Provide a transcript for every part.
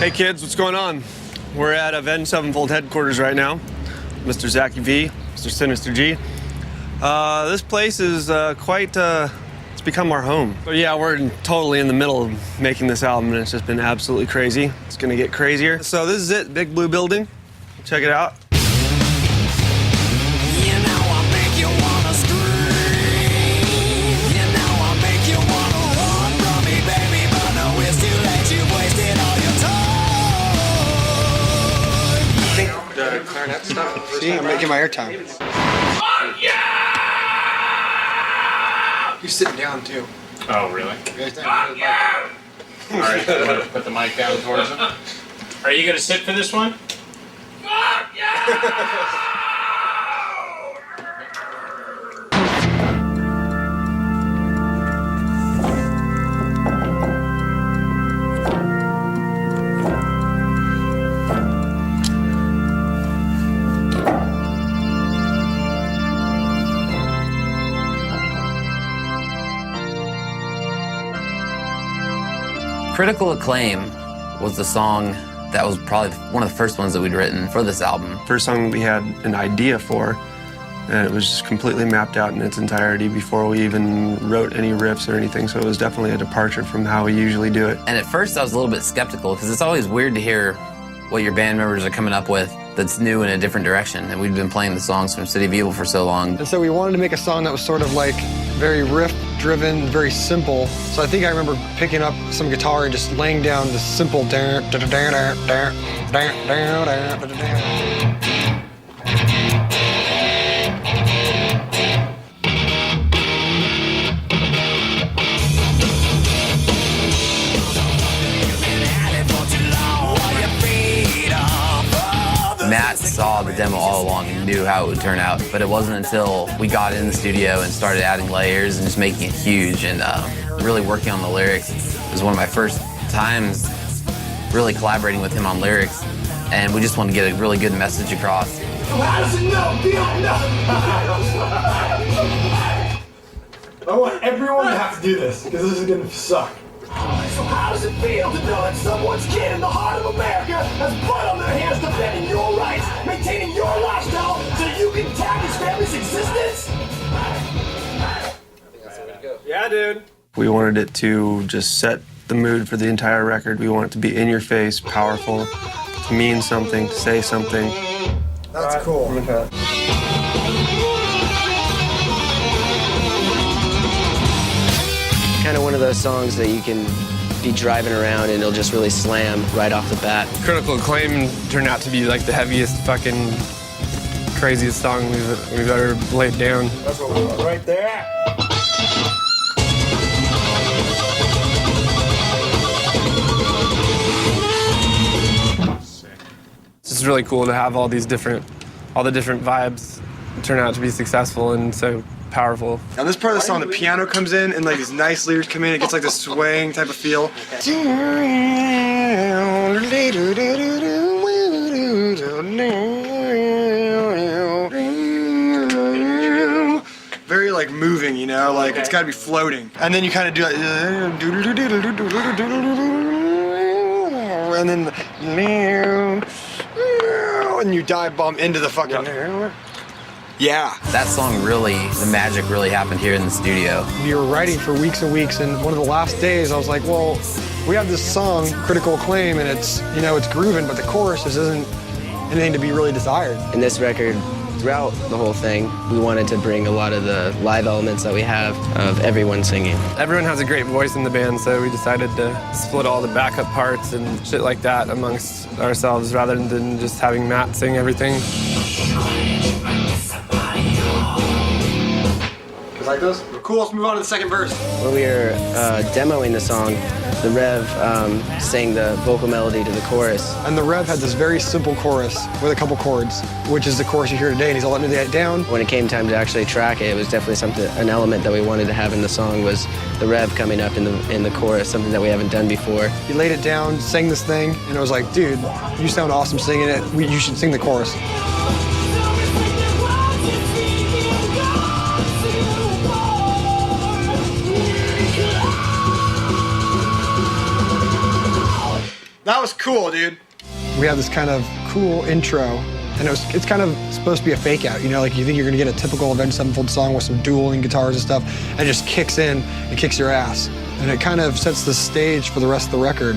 Hey kids, what's going on? We're at Avenged Sevenfold headquarters right now. Mr. Zachy V, Mr. Sinister G. This place is it's become our home. So yeah, we're totally in the middle of making this album and it's just been absolutely crazy. It's gonna get crazier. So this is it, Big Blue Building. Check it out. Clarinet stuff. See, I'm making my airtime. Oh, yeah! You're sitting down too. Oh, really? Down, yeah! Alright, put the mic down towards him. Are you gonna sit for this one? Fuck yeah! Critical Acclaim was the song that was probably one of the first ones that we'd written for this album. First song we had an idea for, and it was just completely mapped out in its entirety before we even wrote any riffs or anything, so it was definitely a departure from how we usually do it. And at first I was a little bit skeptical, because it's always weird to hear what your band members are coming up with that's new in a different direction. And we'd been playing the songs from City of Evil for so long. And so we wanted to make a song that was sort of like very riff-driven, very simple. So I think I remember picking up some guitar and just laying down the simple Matt saw the demo all along and knew how it would turn out, but it wasn't until we got in the studio and started adding layers and just making it huge and really working on the lyrics. It was one of my first times really collaborating with him on lyrics, and we just wanted to get a really good message across. How does it know? I want everyone to have to do this, because this is gonna suck. So how does it feel to know that someone's kid in the heart of America has blood on their hands defending your rights, maintaining your lifestyle so you can tag his family's existence? I think that's the way to go. Yeah, dude. We wanted it to just set the mood for the entire record. We want it to be in your face, powerful, to mean something, to say something. That's cool. Kind of one of those songs that you can be driving around and it'll just really slam right off the bat. Critical Acclaim turned out to be like the heaviest, fucking craziest song we've ever laid down. That's what we want right there. It's just really cool to have all the different vibes turn out to be successful and so powerful. Now this part of the song, the piano comes in and like these nice lyrics come in. It gets like this swaying type of feel. Very like moving, you know, like it's got to be floating. And then you kind of do like, and then and you dive bomb into the fucking. Yeah. That song really, the magic really happened here in the studio. We were writing for weeks and weeks, and one of the last days I was like, well, we have this song, Critical Acclaim, and it's, you know, it's grooving, but the chorus just isn't anything to be really desired. In this record, throughout the whole thing, we wanted to bring a lot of the live elements that we have of everyone singing. Everyone has a great voice in the band, so we decided to split all the backup parts and shit like that amongst ourselves rather than just having Matt sing everything. Like this? Cool, let's move on to the second verse. When we were demoing the song, the Rev sang the vocal melody to the chorus. And the Rev had this very simple chorus with a couple chords, which is the chorus you hear today, and he's all let me lay it down. When it came time to actually track it, it was definitely an element that we wanted to have in the song was the Rev coming up in the chorus, something that we haven't done before. He laid it down, sang this thing, and I was like, dude, you sound awesome singing it. You should sing the chorus. That was cool, dude. We have this kind of cool intro, and it's kind of supposed to be a fake out, you know, like you think you're gonna get a typical Avenged Sevenfold song with some dueling guitars and stuff, and it just kicks in and kicks your ass. And it kind of sets the stage for the rest of the record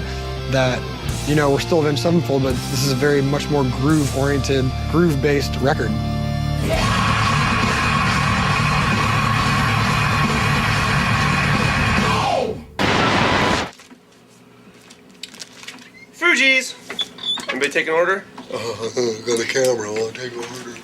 that, you know, we're still Avenged Sevenfold, but this is a very much more groove-oriented, groove-based record. Fuji's. Anybody take an order? Got a camera, I'll take an order.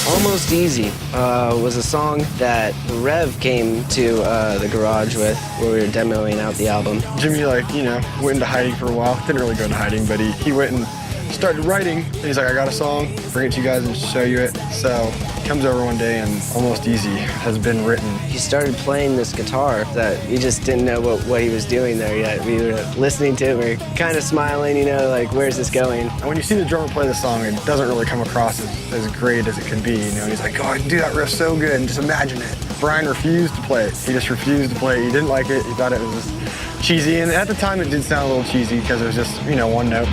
Almost Easy was a song that Rev came to the garage with where we were demoing out the album. Jimmy, like, you know, went into hiding for a while. Didn't really go into hiding, but he went and started writing. And he's like, I got a song, bring it to you guys and show you it. So he comes over one day and Almost Easy has been written. He started playing this guitar that we just didn't know what he was doing there yet. We were listening to it, we were kind of smiling, you know, like, where's this going? And when you see the drummer play the song, it doesn't really come across as great as it could be, you know. And he's like, oh, I can do that riff so good, and just imagine it. Brian refused to play it. He just refused to play it. He didn't like it. He thought it was just cheesy. And at the time, it did sound a little cheesy because it was just, you know, one note.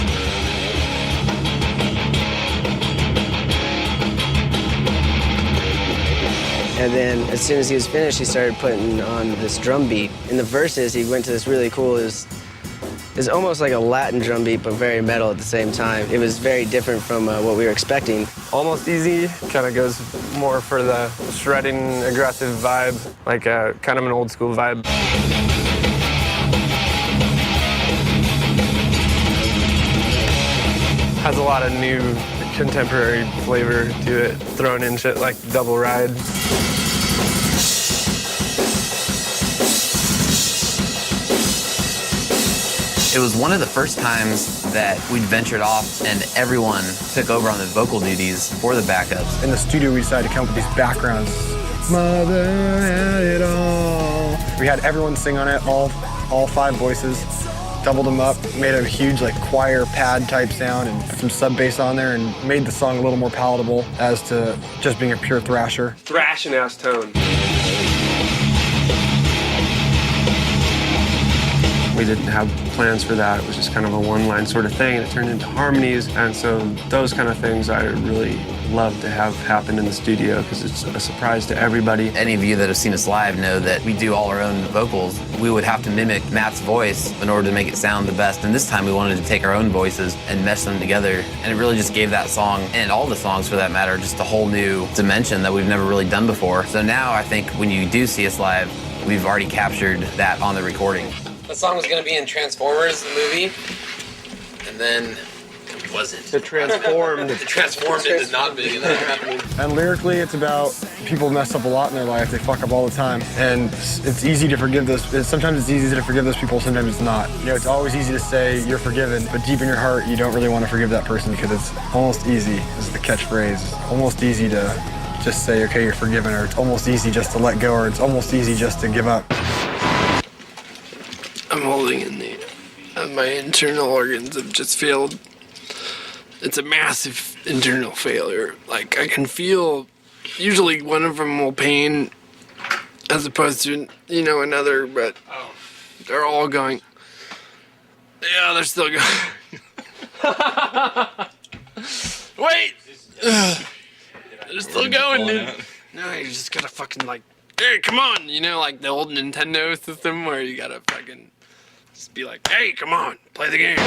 And then as soon as he was finished, he started putting on this drum beat. In the verses, he went to this really cool, it's almost like a Latin drum beat, but very metal at the same time. It was very different from what we were expecting. Almost Easy kind of goes more for the shredding, aggressive vibe, like kind of an old school vibe. Has a lot of new contemporary flavor to it, throwing in shit like double ride. It was one of the first times that we'd ventured off and everyone took over on the vocal duties for the backups. In the studio, we decided to come up with these backgrounds. Mother had it all. We had everyone sing on it, all 5 voices, doubled them up, made a huge like choir pad type sound and put some sub bass on there and made the song a little more palatable as to just being a pure thrasher. Thrashing ass tone. We didn't have plans for that. It was just kind of a one-line sort of thing, and it turned into harmonies. And so those kind of things I really love to have happen in the studio because it's a surprise to everybody. Any of you that have seen us live know that we do all our own vocals. We would have to mimic Matt's voice in order to make it sound the best. And this time we wanted to take our own voices and mesh them together. And it really just gave that song, and all the songs for that matter, just a whole new dimension that we've never really done before. So now I think when you do see us live, we've already captured that on the recording. The song was going to be in Transformers, the movie, and then it wasn't. It transformed. It transformed into not being happening. And lyrically, it's about people mess up a lot in their life. They fuck up all the time. And it's easy to forgive those. Sometimes it's easy to forgive those people, sometimes it's not. You know, it's always easy to say you're forgiven, but deep in your heart, you don't really want to forgive that person because it's almost easy, is the catchphrase. It's almost easy to just say, okay, you're forgiven, or it's almost easy just to let go, or it's almost easy just to give up. I'm holding in the my internal organs have just failed. It's a massive internal failure. Like, I can feel, usually one of them will pain as opposed to, you know, another, but they're all going, yeah, they're still going. Wait! They're still going, dude. No, you just gotta fucking, like, hey, come on! You know, like the old Nintendo system where you gotta fucking just be like, hey, come on, play the game.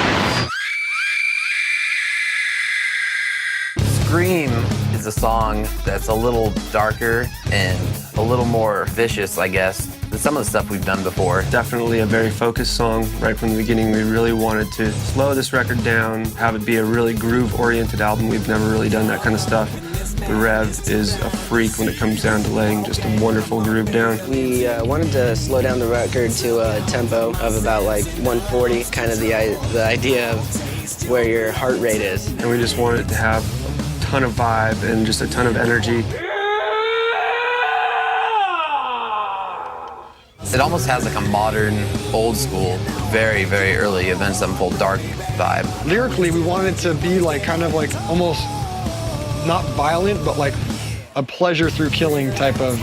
Scream is a song that's a little darker and a little more vicious, I guess, than some of the stuff we've done before. Definitely a very focused song. Right from the beginning, we really wanted to slow this record down, have it be a really groove-oriented album. We've never really done that kind of stuff. The Rev is a freak when it comes down to laying just a wonderful groove down. We wanted to slow down the record to a tempo of about like 140, kind of the idea of where your heart rate is. And we just wanted to have a ton of vibe and just a ton of energy. It almost has like a modern, old school, very, very early Avenged Sevenfold dark vibe. Lyrically, we wanted it to be like kind of like almost not violent, but like a pleasure through killing type of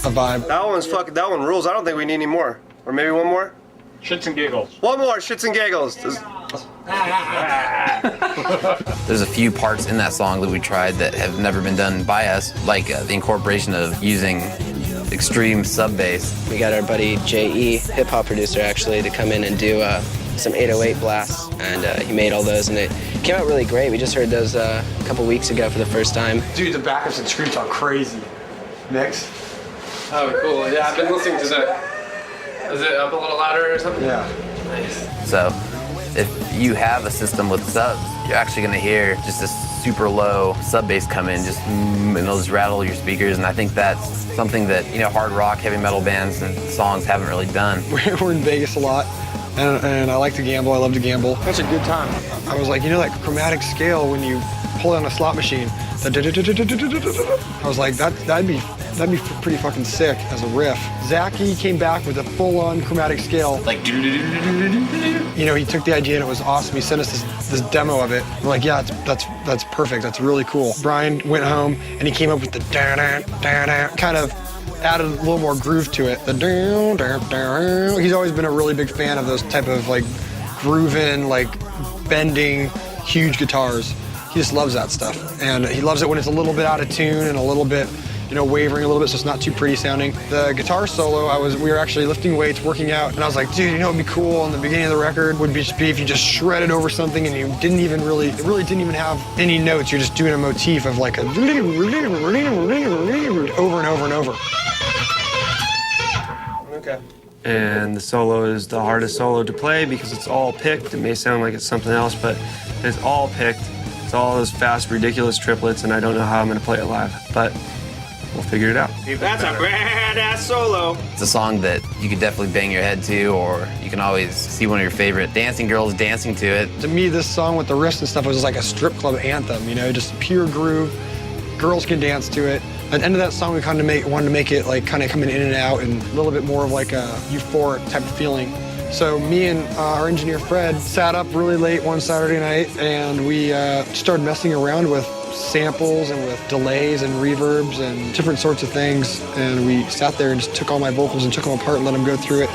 a vibe. That one rules. I don't think we need any more. Or maybe one more? Shits and giggles. One more, shits and giggles. There's a few parts in that song that we tried that have never been done by us, like the incorporation of using extreme sub bass. We got our buddy J.E., hip-hop producer actually, to come in and do some 808 blasts, and he made all those, and it came out really great. We just heard those a couple weeks ago for the first time. Dude, the backups and screams are crazy. Next. Oh, cool. Yeah, I've been listening to the... Is it up a little louder or something? Yeah. Nice. So if you have a system with subs, you're actually gonna hear just this super low sub bass come in, and it'll just rattle your speakers. And I think that's something that, you know, hard rock, heavy metal bands and songs haven't really done. We're in Vegas a lot, and I like to gamble. I love to gamble. That's a good time. I was like, you know that chromatic scale when you pull it on a slot machine? I was like, that'd be pretty fucking sick as a riff. Zachy came back with a full-on chromatic scale. Like, you know, he took the idea and it was awesome. He sent us this demo of it. We're like, yeah, that's perfect. That's really cool. Brian went home and he came up with the da-da, kind of added a little more groove to it. The da-da. He's always been a really big fan of those type of like grooving, like bending, huge guitars. He just loves that stuff. And he loves it when it's a little bit out of tune and a little bit, you know, wavering a little bit, so it's not too pretty sounding. The guitar solo, we were actually lifting weights, working out, and I was like, dude, you know what would be cool in the beginning of the record would be if you just shredded over something and you it really didn't even have any notes. You're just doing a motif of like a over and over and over. Okay. And the solo is the hardest solo to play because it's all picked. It may sound like it's something else, but it's all picked. It's all those fast, ridiculous triplets, and I don't know how I'm gonna play it live, but we'll figure it out. That's a badass solo. it's a song that you could definitely bang your head to, or you can always see one of your favorite dancing girls dancing to it. To me, this song with the riffs and stuff was like a strip club anthem, you know, just pure groove. Girls can dance to it. At the end of that song, we kind of wanted to make it like kind of coming in and out and a little bit more of like a euphoric type of feeling. So me and our engineer Fred sat up really late one Saturday night and we started messing around with samples and with delays and reverbs and different sorts of things. And we sat there and just took all my vocals and took them apart and let them go through it.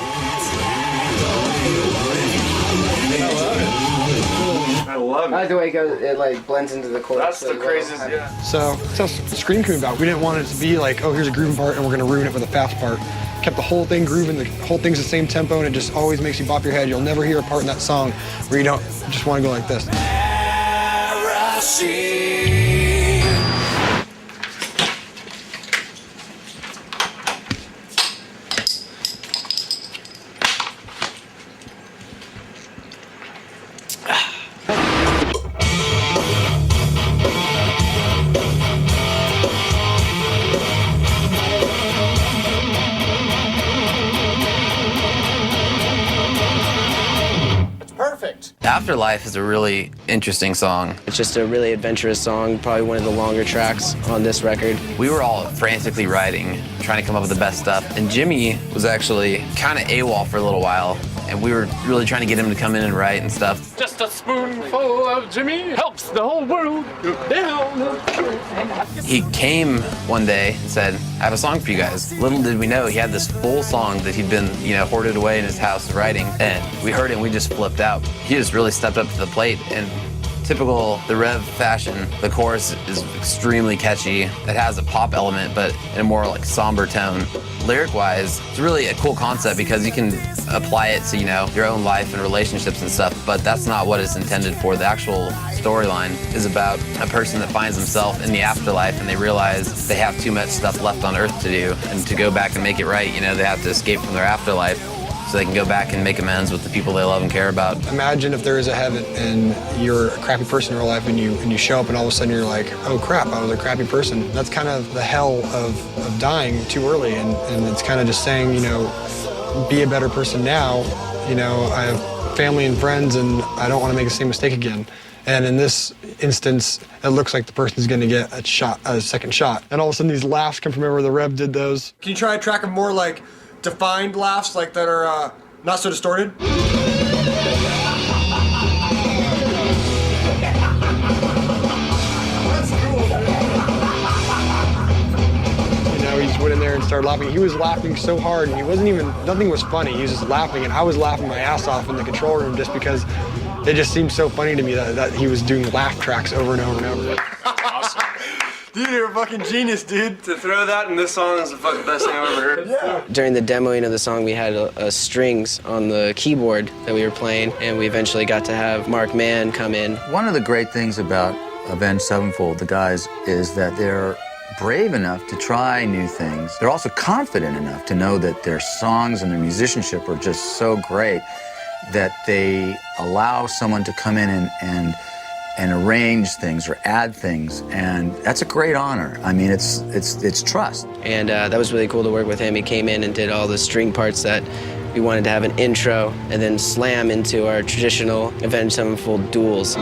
I love I like the way it like blends into the chorus. That's the craziest, yeah. So that's how Scream came about. We didn't want it to be like, oh, here's a grooving part and we're gonna ruin it with a fast part. Kept the whole thing grooving, the whole thing's the same tempo, and it just always makes you bop your head. You'll never hear a part in that song where you don't just want to go like this. Perfect. Afterlife is a really interesting song. It's just a really adventurous song, probably one of the longer tracks on this record. We were all frantically writing, trying to come up with the best stuff. And Jimmy was actually kind of AWOL for a little while. And we were really trying to get him to come in and write and stuff. Just a spoonful of Jimmy helps the whole world go down. He came one day and said, I have a song for you guys. Little did we know he had this full song that he'd been, you know, hoarded away in his house writing. And we heard it and we just flipped out. He just really stepped up to the plate, and typical the Rev fashion, the chorus is extremely catchy. It has a pop element, but in a more like somber tone. Lyric-wise, it's really a cool concept because you can apply it to, you know, your own life and relationships and stuff, but that's not what it's intended for. The actual storyline is about a person that finds himself in the afterlife and they realize they have too much stuff left on Earth to do, and to go back and make it right, you know, they have to escape from their afterlife so they can go back and make amends with the people they love and care about. Imagine if there is a heaven and you're a crappy person in real life and you show up and all of a sudden you're like, oh crap, I was a crappy person. That's kind of the hell of dying too early, and it's kind of just saying, you know, be a better person now. You know, I have family and friends and I don't want to make the same mistake again. And in this instance, it looks like the person's gonna get a second shot. And all of a sudden these laughs come from wherever the Rev did those. Can you try to track them more like defined laughs, like that are not so distorted? You know, he just went in there and started laughing. He was laughing so hard, and he wasn't even, nothing was funny. He was just laughing, and I was laughing my ass off in the control room just because it just seemed so funny to me that he was doing laugh tracks over and over and over. That's awesome. Dude, you're a fucking genius, dude. To throw that in this song is the fucking best thing I've ever heard. Yeah. During the demoing of the song, we had strings on the keyboard that we were playing, and we eventually got to have Mark Mann come in. One of the great things about Avenged Sevenfold, the guys, is that they're brave enough to try new things. They're also confident enough to know that their songs and their musicianship are just so great that they allow someone to come in and arrange things or add things, and that's a great honor. I mean, it's trust. And that was really cool to work with him. He came in and did all the string parts that we wanted to have an intro and then slam into our traditional Avenged Sevenfold duels.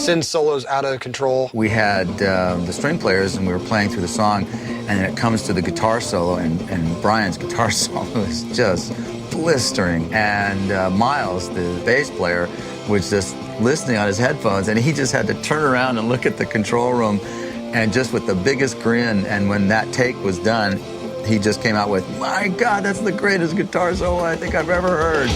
Sin's solo's out of control. We had the string players, and we were playing through the song, and then it comes to the guitar solo, and Brian's guitar solo is just blistering. And Miles, the bass player, was just listening on his headphones, and he just had to turn around and look at the control room, and just with the biggest grin. And when that take was done, he just came out with, "My God, that's the greatest guitar solo I think I've ever heard."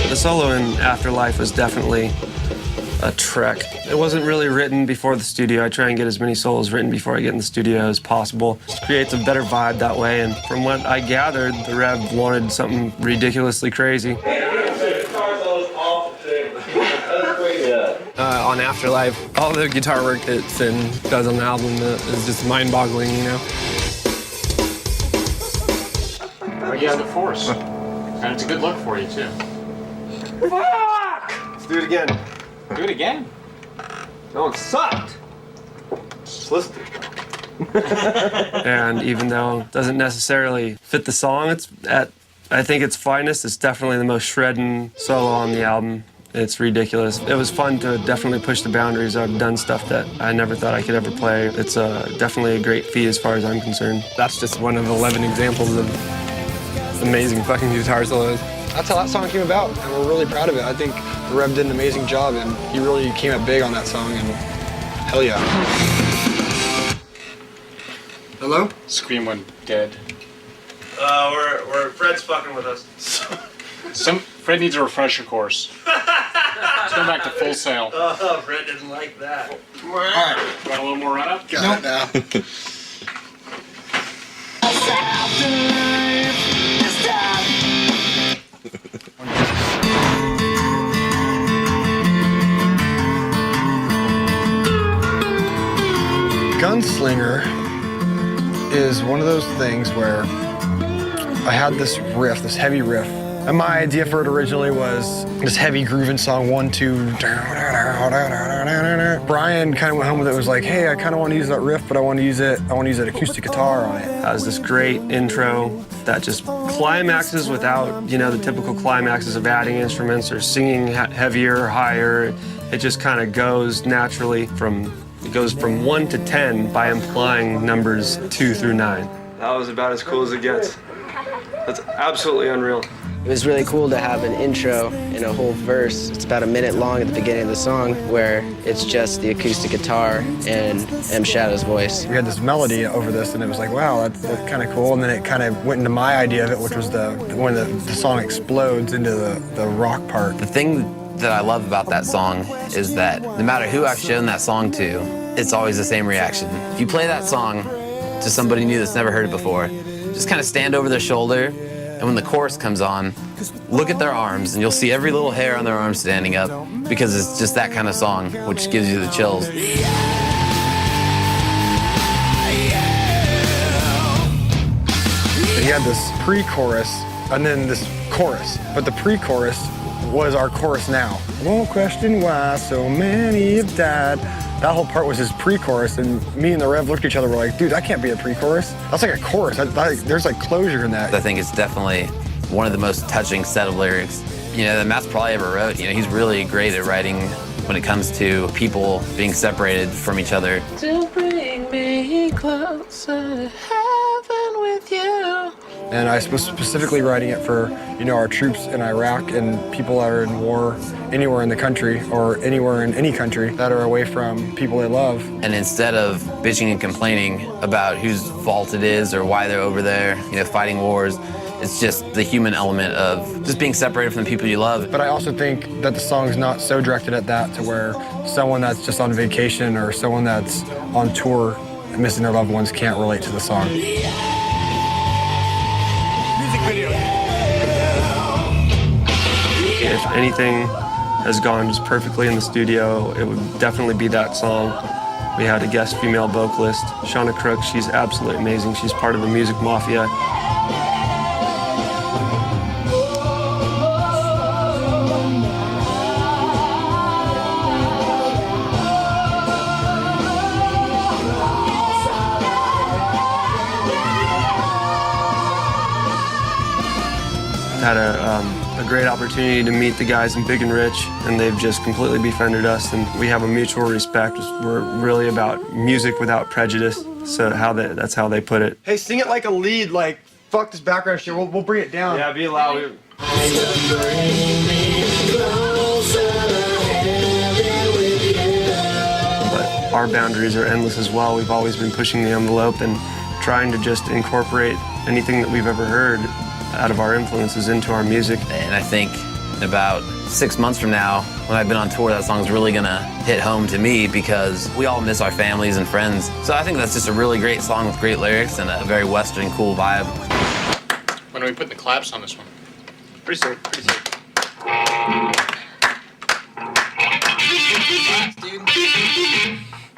The solo in Afterlife was definitely a trek. It wasn't really written before the studio. I try and get as many solos written before I get in the studio as possible. It creates a better vibe that way, and from what I gathered, the Rev wanted something ridiculously crazy. On Afterlife, all the guitar work that Finn does on the album is just mind-boggling, you know? He's the Force. And it's a good look for you, too. Fuck! Let's do it again. Do it again? No, it sucked. Just listen. And even though it doesn't necessarily fit the song, I think its finest. It's definitely the most shredding solo on the album. It's ridiculous. It was fun to definitely push the boundaries. I've done stuff that I never thought I could ever play. It's definitely a great feat as far as I'm concerned. That's just one of 11 examples of amazing fucking guitar solos. That's how that song came about, and we're really proud of it. I think the Rev did an amazing job, and he really came up big on that song, and hell yeah. Hello? Scream went dead. Fred's fucking with us. Fred needs a refresher course. Let's go back to Full Sail. Oh, Fred didn't like that. All right. Got a little more run up? Got it now. Gunslinger is one of those things where I had this riff, this heavy riff, and my idea for it originally was this heavy grooving song, 1, 2. Brian kind of went home with it, was like, hey, I kind of want to use that riff, but I want to use an acoustic guitar on it. It has this great intro that just climaxes without, the typical climaxes of adding instruments or singing heavier or higher. It just kind of goes naturally from 1 to 10 by implying numbers 2 through 9. That was about as cool as it gets. That's absolutely unreal. It was really cool to have an intro and a whole verse. It's about a minute long at the beginning of the song where it's just the acoustic guitar and M. Shadow's voice. We had this melody over this, and it was like, wow, that's kind of cool. And then it kind of went into my idea of it, which was when the song explodes into the rock part. The thing that I love about that song is that no matter who I've shown that song to, it's always the same reaction. If you play that song to somebody new that's never heard it before, just kind of stand over their shoulder, and when the chorus comes on, look at their arms, and you'll see every little hair on their arm standing up, because it's just that kind of song, which gives you the chills. He had this pre-chorus and then this chorus, but the pre-chorus was our chorus now. Won't question why so many have died. That whole part was his pre-chorus, and me and the Rev looked at each other, we're like, dude, that can't be a pre-chorus. That's like a chorus. There's like closure in that. I think it's definitely one of the most touching set of lyrics, you know, that Matt's probably ever wrote. You know, he's really great at writing when it comes to people being separated from each other. To bring me closer to heaven with you. And I was specifically writing it for, you know, our troops in Iraq and people that are in war anywhere in the country or anywhere in any country that are away from people they love. And instead of bitching and complaining about whose fault it is or why they're over there, you know, fighting wars, it's just the human element of just being separated from the people you love. But I also think that the song's not so directed at that to where someone that's just on vacation or someone that's on tour and missing their loved ones can't relate to the song. If anything has gone just perfectly in the studio, it would definitely be that song. We had a guest female vocalist, Shauna Crook. She's absolutely amazing. She's part of the Music Mafia. Had a great opportunity to meet the guys in Big and Rich, and they've just completely befriended us, and we have a mutual respect. We're really about music without prejudice, so that's how they put it. Hey, sing it like a lead, like, fuck this background shit, we'll bring it down. Yeah, be loud. But our boundaries are endless as well. We've always been pushing the envelope and trying to just incorporate anything that we've ever heard out of our influences into our music. And I think in about 6 months from now, when I've been on tour, that song's really gonna hit home to me because we all miss our families and friends. So I think that's just a really great song with great lyrics and a very Western cool vibe. When are we putting the claps on this one? Pretty soon, pretty soon.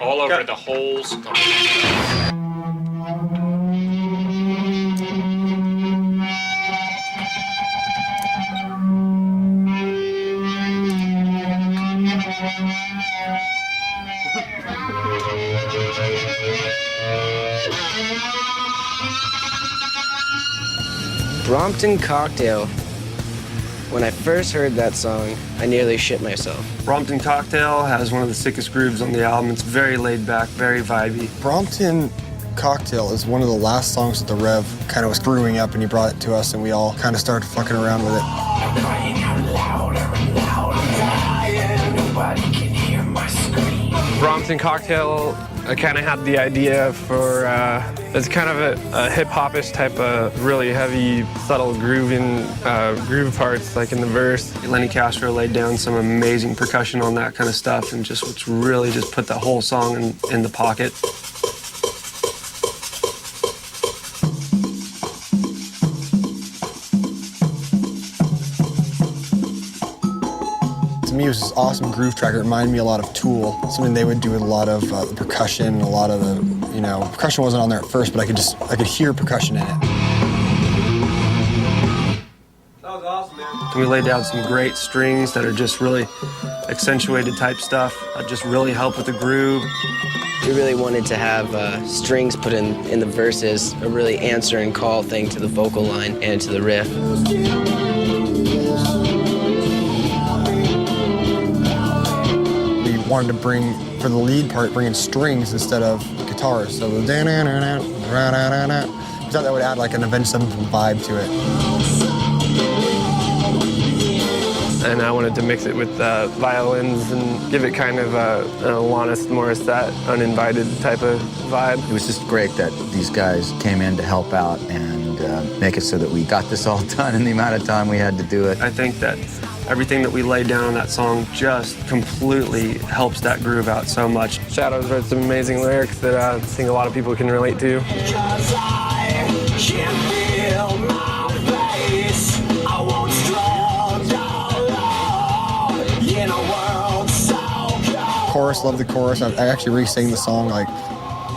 All over the holes. Brompton Cocktail. When I first heard that song, I nearly shit myself. Brompton Cocktail has one of the sickest grooves on the album. It's very laid back, very vibey. Brompton Cocktail is one of the last songs that the Rev kind of was brewing up, and he brought it to us, and we all kind of started fucking around with it. Brompton Cocktail, I kind of had the idea for, it's kind of a hip-hop-ish type of really heavy, subtle groove parts, like in the verse. Lenny Castro laid down some amazing percussion on that kind of stuff, and it's really just put the whole song in the pocket. To me, it was this awesome groove track. It reminded me a lot of Tool, something they would do with a lot of the percussion, a lot of the, you know, percussion wasn't on there at first, but I could hear percussion in it. That was awesome, man. We laid down some great strings that are just really accentuated type stuff that just really help with the groove. We really wanted to have strings put in the verses, a really answer and call thing to the vocal line and to the riff. Wanted to bring, for the lead part, bring in strings instead of guitars. So we thought that would add like an Avenged Sevenfold vibe to it. And I wanted to mix it with violins and give it kind of an Alanis Morissette, uninvited type of vibe. It was just great that these guys came in to help out and make it so that we got this all done in the amount of time we had to do it. I think that everything that we laid down on that song just completely helps that groove out so much. Shadows wrote some amazing lyrics that I think a lot of people can relate to. Chorus, love the chorus. I actually re-sang the song like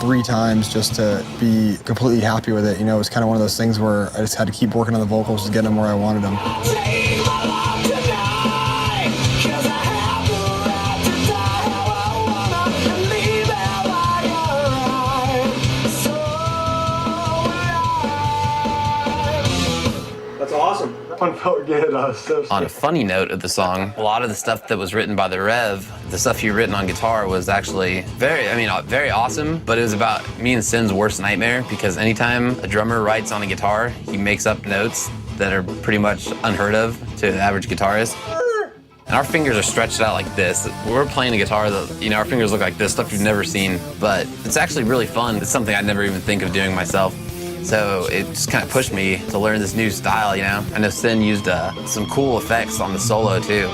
3 times just to be completely happy with it. You know, it was kind of one of those things where I just had to keep working on the vocals to get them where I wanted them. That one felt good. I was so On a funny note of the song, a lot of the stuff that was written by the Rev, the stuff he written on guitar was actually very awesome, but it was about me and Sin's worst nightmare because anytime a drummer writes on a guitar, he makes up notes that are pretty much unheard of to the average guitarist. And our fingers are stretched out like this. We're playing a guitar that, our fingers look like this, stuff you've never seen, but it's actually really fun. It's something I'd never even think of doing myself. So it just kind of pushed me to learn this new style, I know Sin used some cool effects on the solo, too.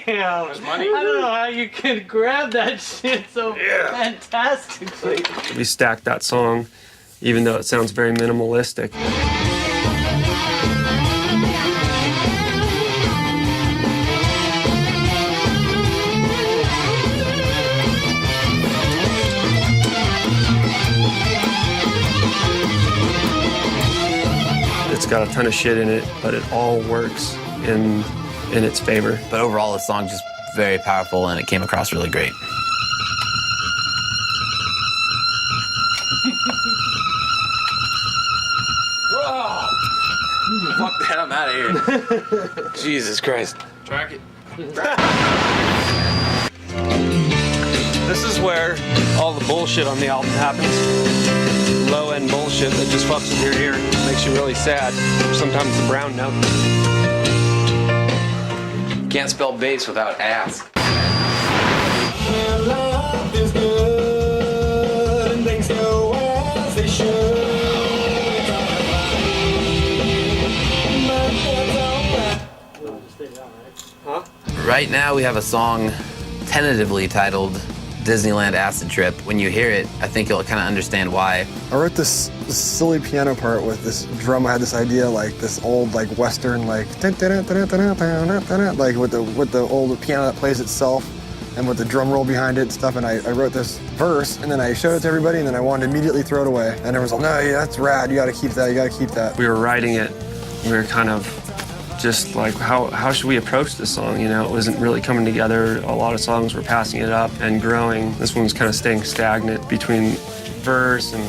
Damn! Money? I don't know how you could grab that shit so fantastically. We stacked that song, even though it sounds very minimalistic. It's got a ton of shit in it, but it all works in its favor. But overall, the song's just very powerful, and it came across really great. Fuck that, I'm out of here. Jesus Christ. Track it. This is where all the bullshit on the album happens. Low-end bullshit that just fucks with your ear. Makes you really sad. Sometimes the brown note. Can't spell bass without ass. Love is good and things go as they should. Right now, we have a song tentatively titled Disneyland Acid Trip. When you hear it, I think you'll kind of understand why. I wrote this silly piano part with this drum. I had this idea, like this old, like Western, like with the old piano that plays itself, and with the drum roll behind it and stuff. And I wrote this verse, and then I showed it to everybody, and then I wanted to immediately throw it away. And everyone's like, "No, yeah, that's rad. You got to keep that. You got to keep that." We were writing it. We were kind of just like, how should we approach this song? It wasn't really coming together. A lot of songs were passing it up and growing. This one was kind of staying stagnant between verse and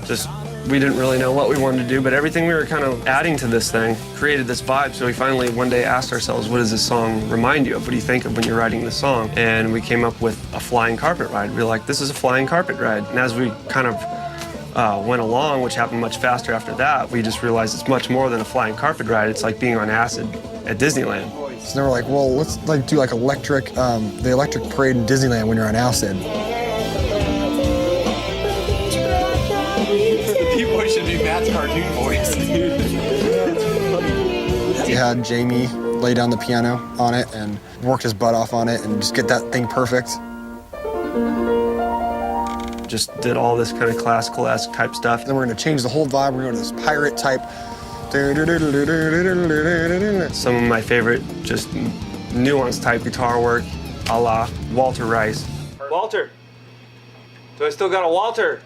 just, we didn't really know what we wanted to do, but everything we were kind of adding to this thing created this vibe. So we finally one day asked ourselves, what does this song remind you of? What do you think of when you're writing this song? And we came up with a flying carpet ride. We were like, this is a flying carpet ride. And as we kind of went along, which happened much faster after that, we just realized it's much more than a flying carpet ride. It's like being on acid at Disneyland. So they were like, well, let's do the electric parade in Disneyland when you're on acid. People should be Matt's cartoon voice, dude. We had Jamie lay down the piano on it and worked his butt off on it and just get that thing perfect. Just did all this kind of classical-esque type stuff. Then we're gonna change the whole vibe. We're going to this pirate type. Some of my favorite just nuanced type guitar work, a la Walter Rice. Walter, do I still got a Walter?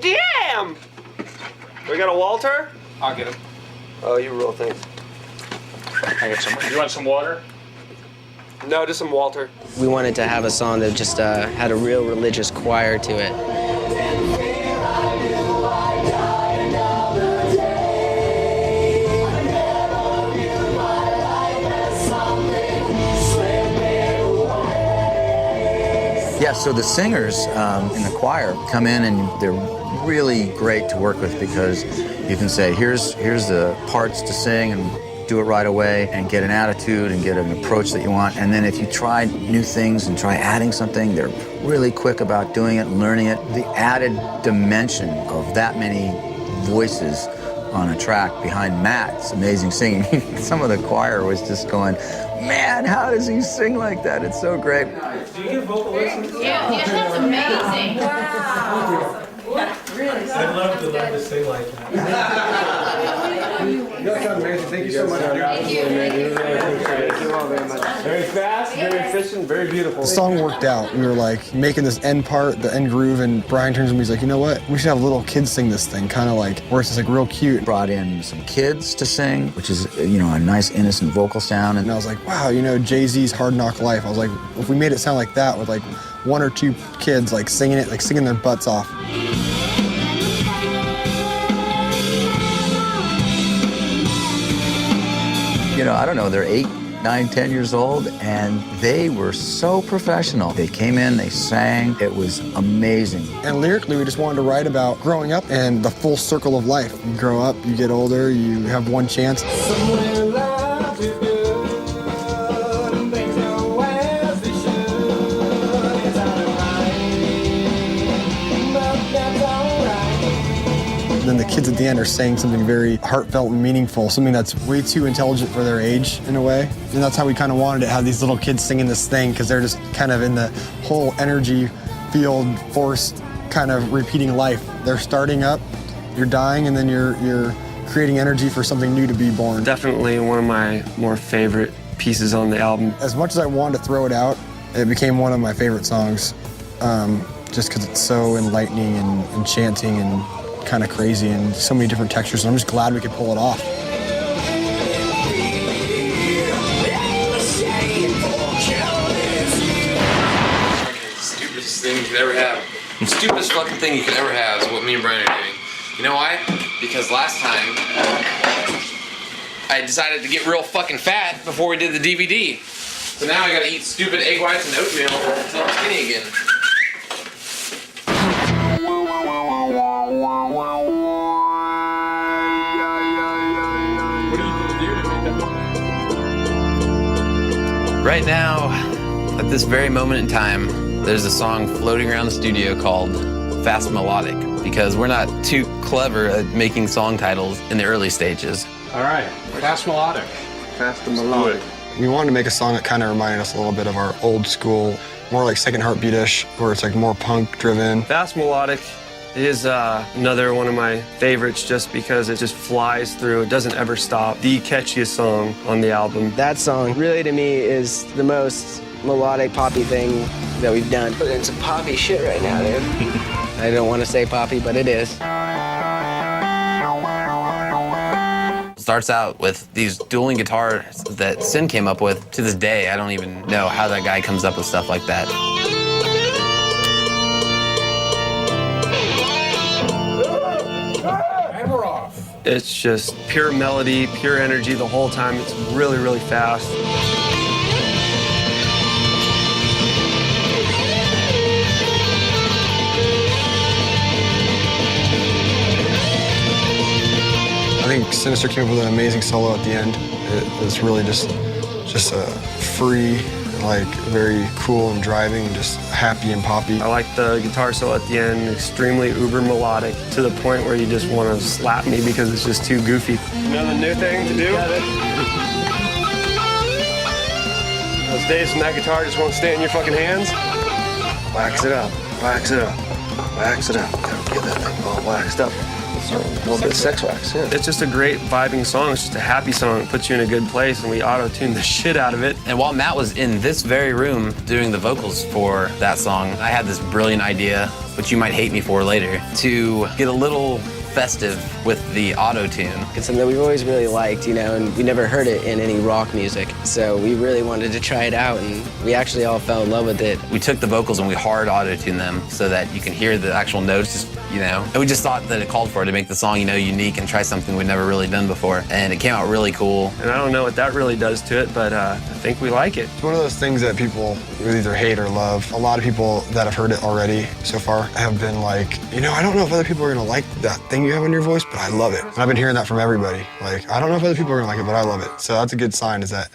Damn! We got a Walter? I'll get him. Oh, you rule things. I got some. You want some water? No, just some Walter. We wanted to have a song that just had a real religious choir to it. Yeah, so the singers in the choir come in and they're really great to work with because you can say, here's the parts to sing and do it right away and get an attitude and get an approach that you want. And then if you try new things and try adding something, they're really quick about doing it and learning it. The added dimension of that many voices on a track behind Matt's amazing singing. Some of the choir was just going, man, how does he sing like that? It's so great. Do you get vocal lessons? Yeah, that's amazing. Wow. Really? I'd love to learn to sing like that. guys sound amazing. Thank you so much. Thank you. Thank you. Thank you all very much. Very fast, very efficient, very beautiful. The song worked out. We were like making this end part, the end groove, and Brian turns to me, he's like, you know what? We should have little kids sing this thing, kind of like, where it's just like real cute. Brought in some kids to sing, which is, you know, a nice innocent vocal sound. And I was like, wow, you know, Jay-Z's Hard Knock Life. I was like, if we made it sound like that with like 1 or 2 kids like singing it, like singing their butts off. You know, I don't know, they're 8, 9, 10 years old, and they were so professional. They came in, they sang, it was amazing. And lyrically, we just wanted to write about growing up and the full circle of life. You grow up, you get older, you have one chance. And then the kids at the end are saying something very heartfelt and meaningful, something that's way too intelligent for their age in a way. And that's how we kind of wanted to have these little kids singing this thing, because they're just kind of in the whole energy field force kind of repeating life. They're starting up, you're dying, and then you're creating energy for something new to be born. Definitely one of my more favorite pieces on the album. As much as I wanted to throw it out, it became one of my favorite songs, just because it's so enlightening and enchanting and kind of crazy and so many different textures, and I'm just glad we could pull it off. Stupidest thing you could ever have. The stupidest fucking thing you could ever have is what me and Brian are doing. You know why? Because last time I decided to get real fucking fat before we did the DVD. So now I gotta eat stupid egg whites and oatmeal until I'm skinny again. Right now, at this very moment in time, there's a song floating around the studio called Fast Melodic, because we're not too clever at making song titles in the early stages. All right, Fast Melodic. Fast and melodic. We wanted to make a song that kind of reminded us a little bit of our old school, more like Second Heartbeat-ish, where it's like more punk-driven. Fast Melodic is another one of my favorites, just because it just flies through. It doesn't ever stop. The catchiest song on the album. That song really to me is the most melodic poppy thing that we've done. But it's some poppy shit right now, dude. I don't want to say poppy, but it is. Starts out with these dueling guitars that Sin came up with. To this day, I don't even know how that guy comes up with stuff like that. And we're off. It's just pure melody, pure energy the whole time. It's really, really fast. I think Sinister came up with an amazing solo at the end. It was really just a free, like very cool and driving, just happy and poppy. I like the guitar solo at the end, extremely uber melodic, to the point where you just want to slap me because it's just too goofy. Another new thing to do? Those days when that guitar just won't stay in your fucking hands? Wax it up, wax it up, wax it up. Get that thing all waxed up. A little bit of sex wax, yeah. It's just a great vibing song. It's just a happy song. It puts you in a good place, and we auto-tuned the shit out of it. And while Matt was in this very room doing the vocals for that song, I had this brilliant idea, which you might hate me for later, to get a little festive with the auto-tune. It's something that we've always really liked, you know, and we never heard it in any rock music. So we really wanted to try it out, and we actually all fell in love with it. We took the vocals and we hard auto-tuned them so that you can hear the actual notes, you know. And we just thought that it called for it to make the song, you know, unique and try something we'd never really done before. And it came out really cool. And I don't know what that really does to it, but I think we like it. It's one of those things that people either hate or love. A lot of people that have heard it already so far have been like, you know, I don't know if other people are gonna like that thing you have in your voice, but I love it. And I've been hearing that from everybody. Like, I don't know if other people are gonna like it, but I love it. So that's a good sign, is that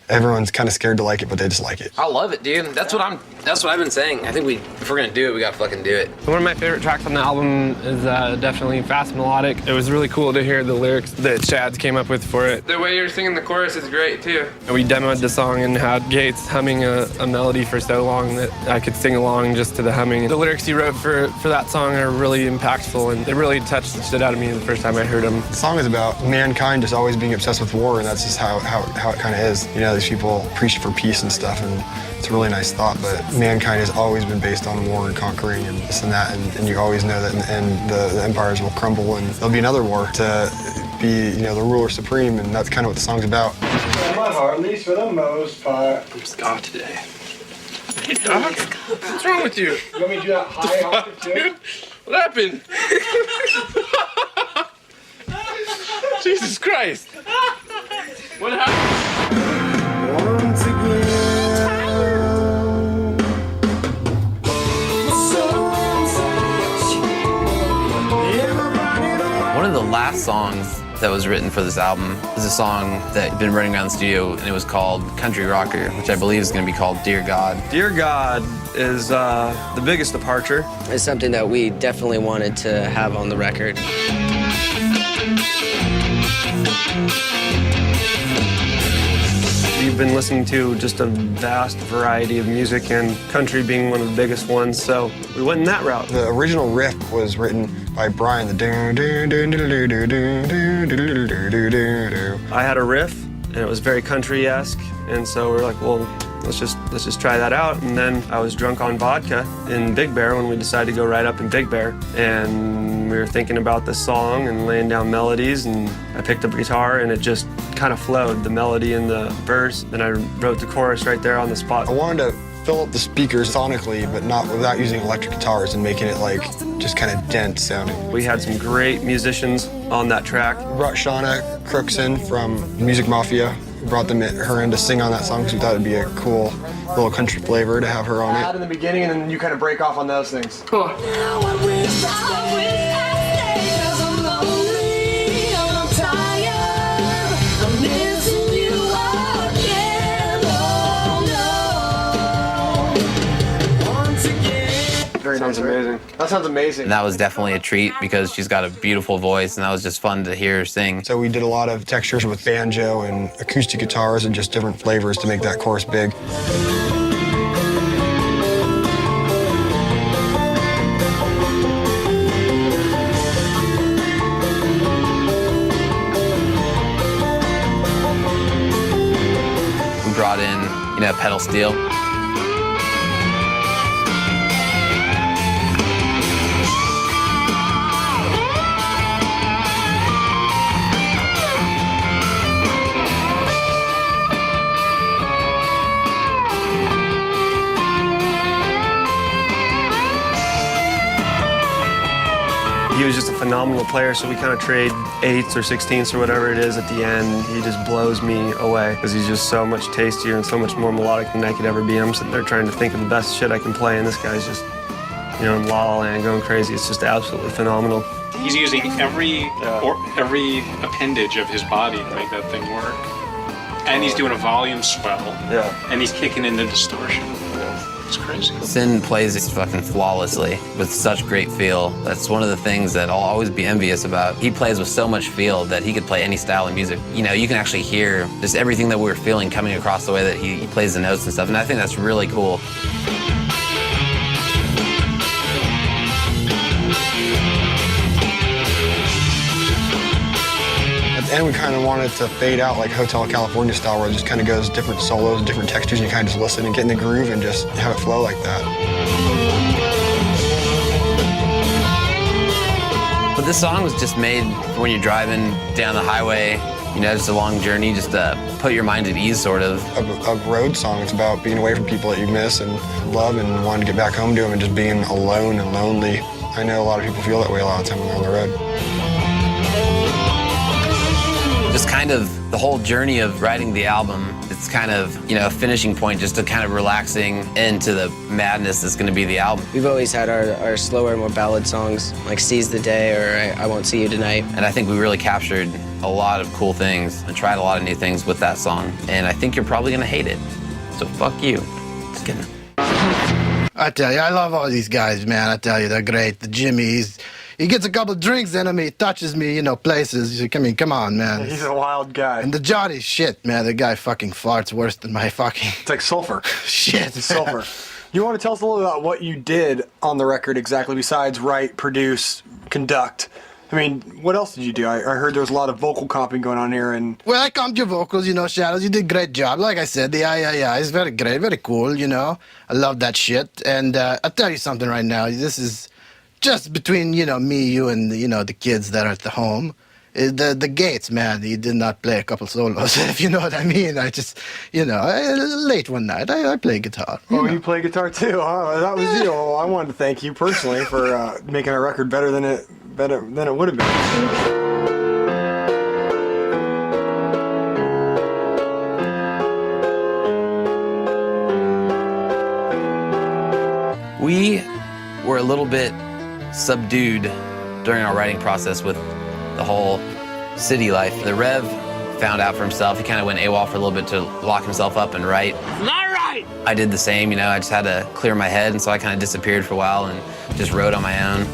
everyone's kind of scared to like it, but they just like it. I love it, dude. That's what I'm That's what I've been saying. I think if we're gonna do it, we gotta fucking do it. One of my favorite tracks on the album is definitely Fast Melodic. It was really cool to hear the lyrics that Chad came up with for it. The way you're singing the chorus is great too. We demoed the song and had Gates humming a melody for so long that I could sing along just to the humming. The lyrics he wrote for that song are really impactful, and they really touched the shit out of me the first time I heard them. The song is about mankind just always being obsessed with war, and that's just how it kind of is. You know, these people preach for peace and stuff, and it's a really nice thought, but mankind has always been based on war and conquering and this and that, and you always know that in the end the empires will crumble and there'll be another war to be, you know, the ruler supreme, and that's kind of what the song's about. My heart, at least for the most part. I'm scarred today. Hey, dog. What's wrong with you? You want me to do that high octave too? Dude, what happened? Jesus Christ. What happened? Once again. One of the last songs that was written for this album is a song that had been running around the studio, and it was called Country Rocker, which I believe is going to be called Dear God. Dear God is the biggest departure. It's something that we definitely wanted to have on the record. We've been listening to just a vast variety of music, and country being one of the biggest ones, so we went in that route. The original riff was written by Brian. I had a riff, and it was very country-esque, and so we were like, well, let's just try that out. And then I was drunk on vodka in Big Bear when we decided to go right up in Big Bear, and we were thinking about this song and laying down melodies, and I picked up a guitar, and it just kind of flowed, the melody and the verse, and I wrote the chorus right there on the spot. I wanted to fill up the speakers sonically, but not without using electric guitars and making it like just kind of dense sounding. We had some great musicians on that track. We brought Shauna Crooks in from Music Mafia. We brought her in to sing on that song because we thought it'd be a cool little country flavor to have her on it. In the beginning, and then you kind of break off on those things. Cool. Very nice, amazing. That sounds amazing. And that was definitely a treat because she's got a beautiful voice, and that was just fun to hear her sing. So we did a lot of textures with banjo and acoustic guitars and just different flavors to make that chorus big. We brought in, pedal steel. He was just a phenomenal player, so we kind of trade 8ths or 16ths or whatever it is at the end. He just blows me away because he's just so much tastier and so much more melodic than I could ever be. I'm sitting there trying to think of the best shit I can play, and this guy's just, in La La Land going crazy. It's just absolutely phenomenal. He's using every appendage of his body to make that thing work. And he's doing a volume swell. Yeah. And he's kicking into distortion. It's crazy. Sin plays it fucking flawlessly with such great feel. That's one of the things that I'll always be envious about. He plays with so much feel that he could play any style of music. You can actually hear just everything that we're feeling coming across the way that he plays the notes and stuff, and I think that's really cool. And we kind of wanted to fade out like Hotel California style, where it just kind of goes different solos, different textures, and you kind of just listen and get in the groove and just have it flow like that. But this song was just made for when you're driving down the highway, just a long journey, just to put your mind at ease, sort of. A road song. It's about being away from people that you miss and love and wanting to get back home to them and just being alone and lonely. I know a lot of people feel that way a lot of the time when they're on the road. Just kind of the whole journey of writing the album, it's kind of, a finishing point, just to kind of relaxing into the madness that's going to be the album. We've always had our slower, more ballad songs, like Seize the Day or I Won't See You Tonight. And I think we really captured a lot of cool things and tried a lot of new things with that song. And I think you're probably going to hate it. So fuck you. Just kidding. I tell you, I love all these guys, man. I tell you, they're great. The Jimmy, he gets a couple drinks in him, he touches me, you know, places. I mean, come on, man. He's a wild guy. And the Johnny, shit, man. The guy fucking farts worse than my fucking... It's like sulfur. Shit. It's sulfur. You want to tell us a little about what you did on the record exactly besides write, produce, conduct? I mean, what else did you do? I heard there was a lot of vocal comping going on here, and... Well, I comped your vocals, you know, Shadows. You did a great job. Like I said, the I is very great, very cool, you know. I love that shit. And I'll tell you something right now. This is just between, you know, me, you, and, you know, the kids that are at the home. The Gates, man, he did not play a couple solos, if you know what I mean. I just, you know, late one night, I play guitar. You play guitar too, huh? That was you. Well, I wanted to thank you personally for making our record better than it would have been. We were a little bit subdued during our writing process with the whole city life. The Rev found out for himself. He kind of went AWOL for a little bit to lock himself up and write. Not right! I did the same, you know, I just had to clear my head, and so I kind of disappeared for a while and just wrote on my own.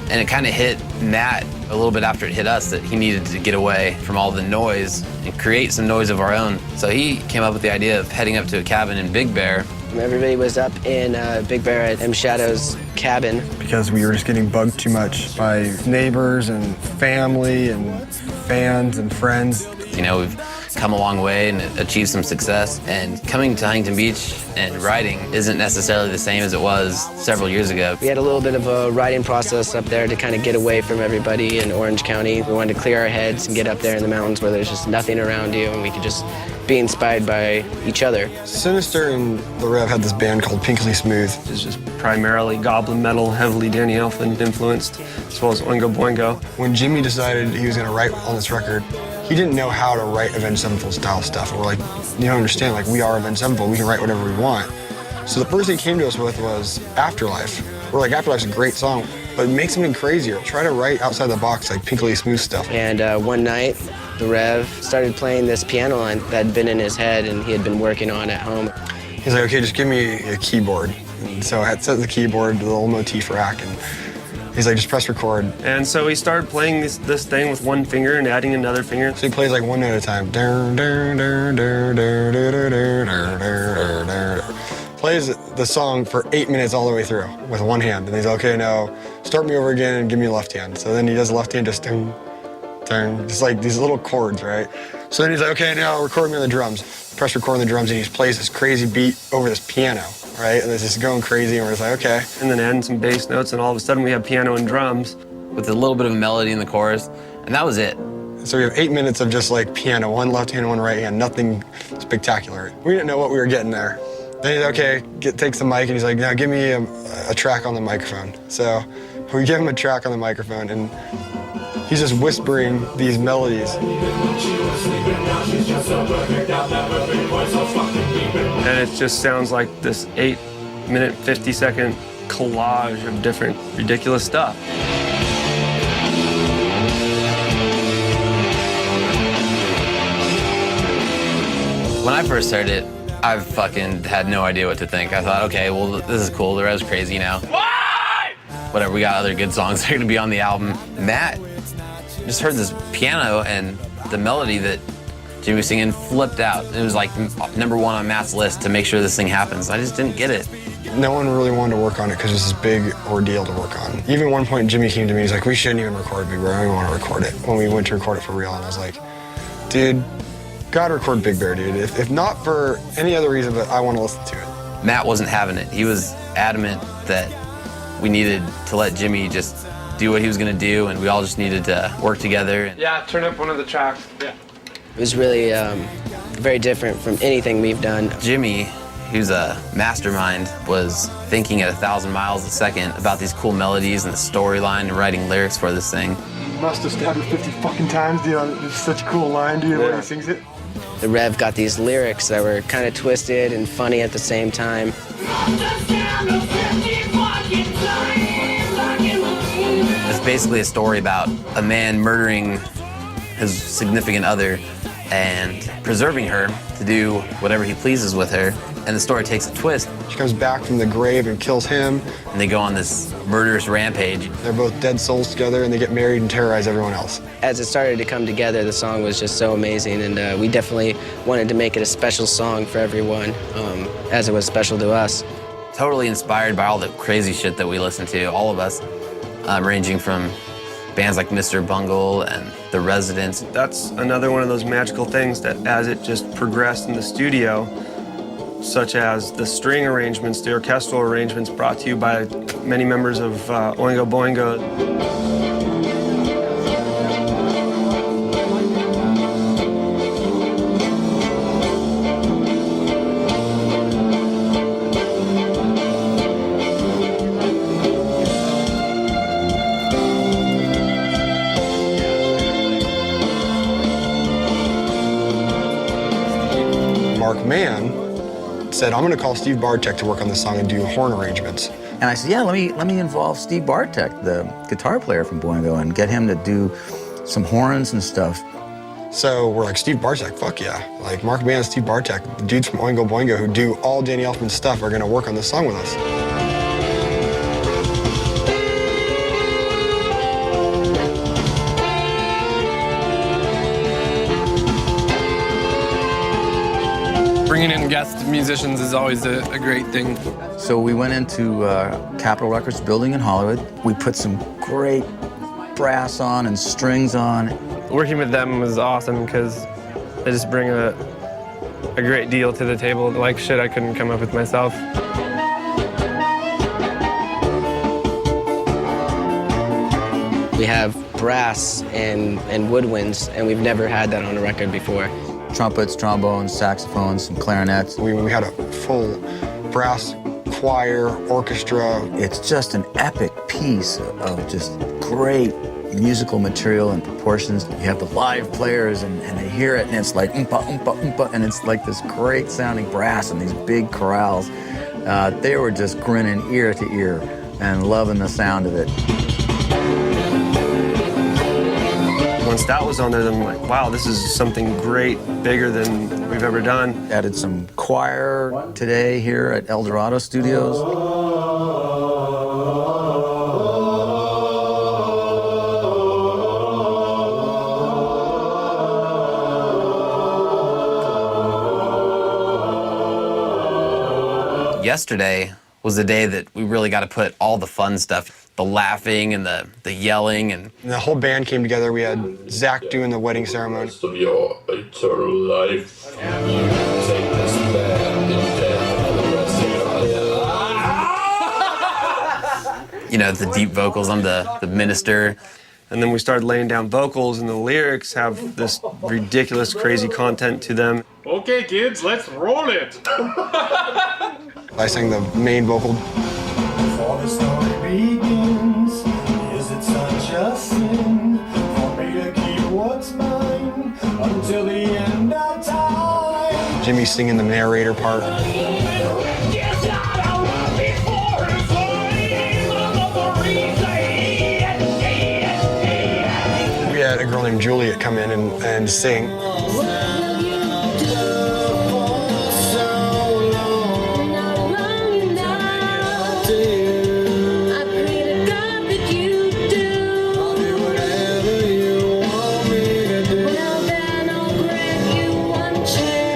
And it kind of hit Matt a little bit after it hit us that he needed to get away from all the noise and create some noise of our own. So he came up with the idea of heading up to a cabin in Big Bear. Everybody was up in Big Bear at M. Shadow's cabin. Because we were just getting bugged too much by neighbors and family and fans and friends. You know, we've come a long way and achieved some success. And coming to Huntington Beach and writing isn't necessarily the same as it was several years ago. We had a little bit of a writing process up there to kind of get away from everybody in Orange County. We wanted to clear our heads and get up there in the mountains where there's just nothing around you and we could just be inspired by each other. Sinister and the Rev had this band called Pinkly Smooth. It's just primarily goblin metal, heavily Danny Elfman influenced, as well as Oingo Boingo. When Jimmy decided he was going to write on this record, he didn't know how to write Avenged Sevenfold style stuff. And we're like, you don't understand, like, we are Avenged Sevenfold, we can write whatever we want. So the first thing he came to us with was Afterlife. We're like, Afterlife's a great song, but make something crazier. Try to write outside the box, like Pinkly Smooth stuff. And one night, the Rev started playing this piano line that had been in his head and he had been working on at home. He's like, okay, just give me a keyboard. And so I had set the keyboard to the little motif rack, and he's like, just press record. And so he started playing this thing with one finger and adding another finger. So he plays like one note at a time. Plays the song for 8 minutes all the way through with one hand. And he's like, okay, now start me over again and give me a left hand. So then he does the left hand, just ding, ding, just like these little chords, right? So then he's like, okay, now record me on the drums. Press record on the drums, and he plays this crazy beat over this piano, right? And it's just going crazy, and we're just like, okay. And then adding some bass notes, and all of a sudden we have piano and drums. With a little bit of a melody in the chorus, and that was it. So we have 8 minutes of just like piano, one left hand, one right hand, nothing spectacular. We didn't know what we were getting there. Then he's okay, takes the mic, and he's like, now give me a track on the microphone. So we give him a track on the microphone, and he's just whispering these melodies. And it just sounds like this 8-minute, 50-second collage of different ridiculous stuff. When I first heard it, I fucking had no idea what to think. I thought, okay, well, this is cool. The Rev's crazy now. Why? Whatever, we got other good songs that are gonna be on the album. Matt just heard this piano and the melody that Jimmy was singing flipped out. It was like #1 on Matt's list to make sure this thing happens. I just didn't get it. No one really wanted to work on it because it's this big ordeal to work on. Even one point, Jimmy came to me, he's like, we shouldn't even record Big Bear, I don't even want to record it. When we went to record it for real, and I was like, dude, gotta record Big Bear, dude. If not for any other reason, but I want to listen to it. Matt wasn't having it. He was adamant that we needed to let Jimmy just do what he was gonna do, and we all just needed to work together. Yeah, turn up one of the tracks. Yeah. It was really very different from anything we've done. Jimmy, who's a mastermind, was thinking at 1,000 miles a second about these cool melodies and the storyline and writing lyrics for this thing. You must have stabbed her 50 fucking times, dude. It's such a cool line, dude, when he sings it. The Rev got these lyrics that were kind of twisted and funny at the same time. It's basically a story about a man murdering his significant other and preserving her to do whatever he pleases with her. And the story takes a twist. She comes back from the grave and kills him. And they go on this murderous rampage. They're both dead souls together, and they get married and terrorize everyone else. As it started to come together, the song was just so amazing, and we definitely wanted to make it a special song for everyone, as it was special to us. Totally inspired by all the crazy shit that we listen to, all of us, ranging from bands like Mr. Bungle and The Residents. That's another one of those magical things that as it just progressed in the studio, such as the string arrangements, the orchestral arrangements brought to you by many members of Oingo Boingo. Mark Mann said, I'm gonna call Steve Bartek to work on this song and do horn arrangements. And I said, yeah, let me involve Steve Bartek, the guitar player from Boingo, and get him to do some horns and stuff. So we're like, Steve Bartek, fuck yeah. Like Mark Mann and Steve Bartek, the dudes from Oingo Boingo who do all Danny Elfman's stuff, are gonna work on this song with us. Bringing in guest musicians is always a great thing. So we went into Capitol Records building in Hollywood. We put some great brass on and strings on. Working with them was awesome because they just bring a great deal to the table, like shit I couldn't come up with myself. We have brass and woodwinds, and we've never had that on a record before. Trumpets, trombones, saxophones, some clarinets. We had a full brass choir, orchestra. It's just an epic piece of just great musical material and proportions. You have the live players and they hear it and it's like oompa, oompa, oompa, and it's like this great sounding brass and these big chorales. They were just grinning ear to ear and loving the sound of it. Once that was on there, then I'm like, wow, this is something great, bigger than we've ever done. Added some choir today here at El Dorado Studios. Yesterday was the day that we really got to put all the fun stuff, the laughing and the yelling and the whole band came together. We had Zach doing the wedding ceremony. Of your eternal life. Take this band and death for the rest of your life. you know, the deep vocals. I'm the minister. And then we started laying down vocals, and the lyrics have this ridiculous, crazy content to them. Okay, kids, let's roll it. I sang the main vocal. Before the story begins, is it such a sin for me to keep what's mine until the end of time? Jimmy's singing the narrator part. We had a girl named Juliet come in and sing.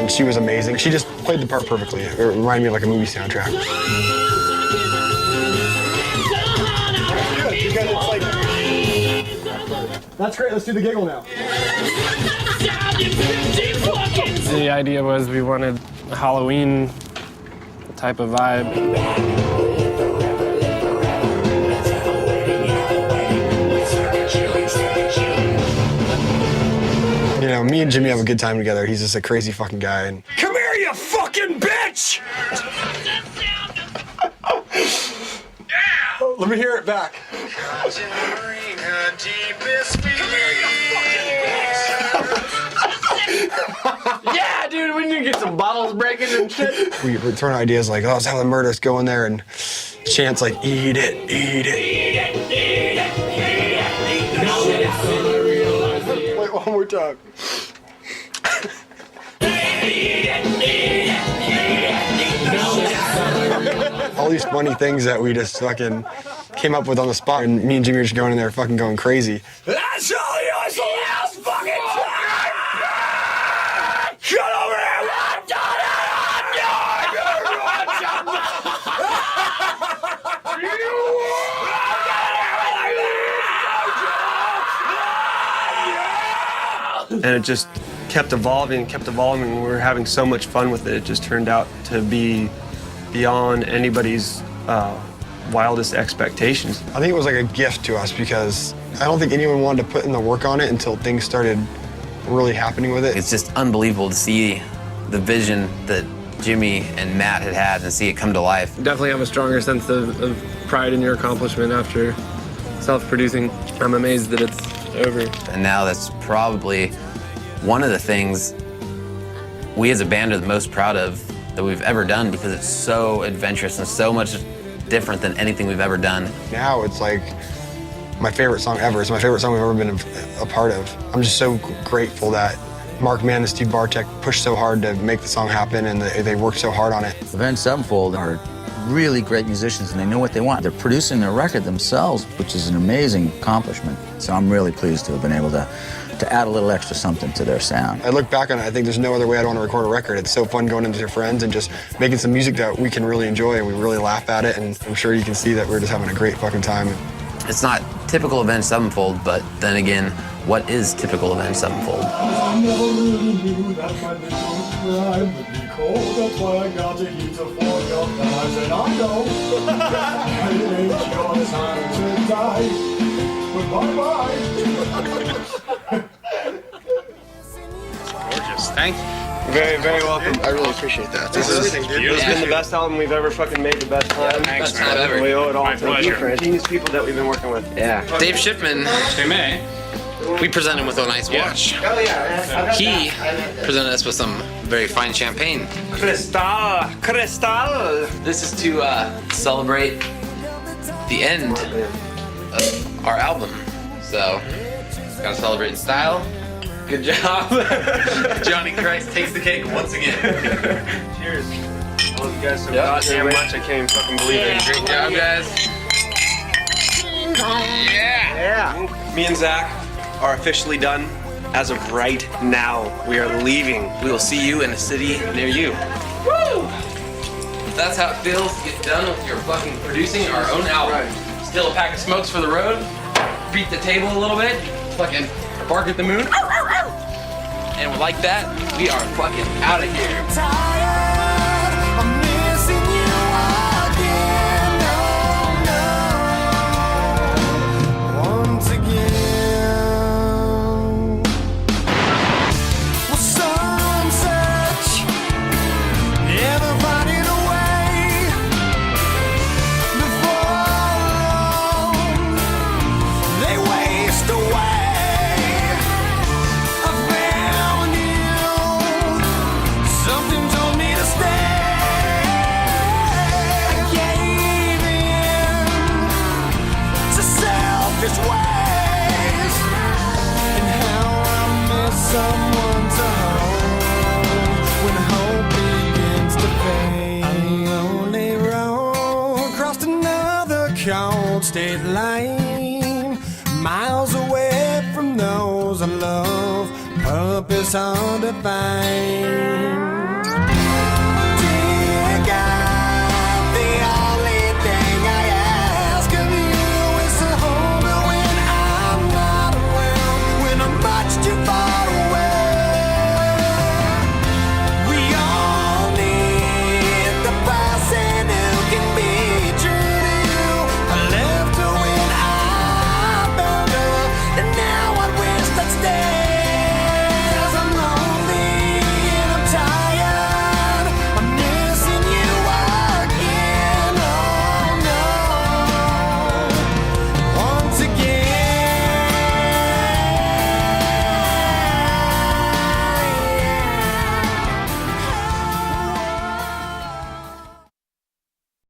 She was amazing. She just played the part perfectly. It reminded me of like a movie soundtrack. That's great. Let's do the giggle now. The idea was we wanted a Halloween type of vibe. You know, me and Jimmy have a good time together. He's just a crazy fucking guy. And come here, you fucking bitch! Oh, let me hear it back. Yeah, dude, we need to get some bottles breaking and shit. We were throwing ideas like, oh, let's have the murders go in there and chants like, eat it, eat it. Eat it, eat it, eat it, eat it. Wait, one more time. these funny things that we just fucking came up with on the spot, and me and Jimmy were just going in there fucking going crazy. That's all yours the last fucking time! Get over here! And it just kept evolving, and we were having so much fun with it. It just turned out to be beyond anybody's wildest expectations. I think it was like a gift to us because I don't think anyone wanted to put in the work on it until things started really happening with it. It's just unbelievable to see the vision that Jimmy and Matt had and see it come to life. Definitely have a stronger sense of pride in your accomplishment after self-producing. I'm amazed that it's over. And now that's probably one of the things we as a band are the most proud of that we've ever done, because it's so adventurous and so much different than anything we've ever done. Now it's like my favorite song ever. It's my favorite song we've ever been a part of. I'm just so grateful that Mark Mann and Steve Bartek pushed so hard to make the song happen, and they worked so hard on it. Avenged Sevenfold are really great musicians, and they know what they want. They're producing their record themselves, which is an amazing accomplishment. So I'm really pleased to have been able to add a little extra something to their sound. I look back on it, I think there's no other way I'd want to record a record. It's so fun going into your friends and just making some music that we can really enjoy, and we really laugh at it, and I'm sure you can see that we're just having a great fucking time. It's not typical Avenged Sevenfold, but then again, what is typical Avenged Sevenfold? I never really knew that my little crime would be cold. That's why I got to eat a for your thighs. And I know it ain't your time to die. But bye-bye. Gorgeous. Thank you. Very, very welcome. I really appreciate that. This has been the best album we've ever fucking made, the best time. Thanks, Best time ever. We owe it all My to pleasure. the genius people that we've been working with. Yeah. Dave Shipman, we presented him with a nice watch. Oh yeah. He presented us with some very fine champagne. Cristal. This is to celebrate the end of our album. So, gotta celebrate in style. Good job. Johnny Christ takes the cake once again. Cheers. I love you guys so goddamn much. I can't even fucking believe it. Great job, guys. Yeah. Me and Zach are officially done. As of right now, we are leaving. We will see you in a city near you. Woo! That's how it feels to get done with your fucking producing our own album. Steal a pack of smokes for the road, beat the table a little bit, fucking bark at the moon. And like that, we are fucking out of here. Someone to hold when hope begins to fade. A lonely road crossed another cold state line, miles away from those I love. Purpose hard to find.